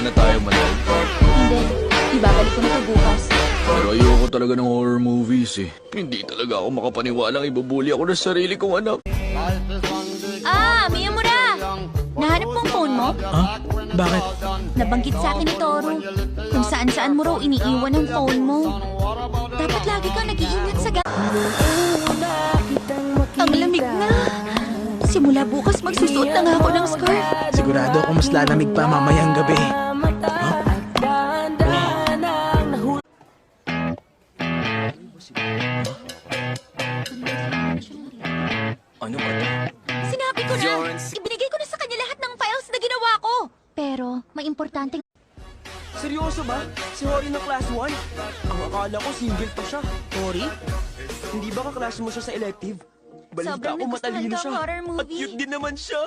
na tayo, Manal. Hindi. Ibabalik ko na to bukas. Pero ayoko talaga ng horror movies eh. Hindi talaga ako makapaniwalang ibubuli ako ng sarili kong anak. Miyamura! Nahanap mo ang phone mo? Ha? Bakit? Nabanggit sa akin ni Toru kung saan-saan mo raw iniiwan ang phone mo. Dapat lagi kang nag-iingat sa Ang lamig na. Simula bukas magsusuot na nga ako ng scarf. Sigurado ako mas lalamig pa mamayang gabi. Ano ba ito? Sinabi ko na, ibinigay ko na sa kanya lahat ng files na ginawa ko. Pero may importanteng... Seryoso ba? Si Hori ng class 1? Ang akala ko single pa siya. Hori? Hindi ba kaklase mo siya sa elective? Balita Sobrang ko nagustuhan matalino ko ang siya. horror movie. At cute din naman siya.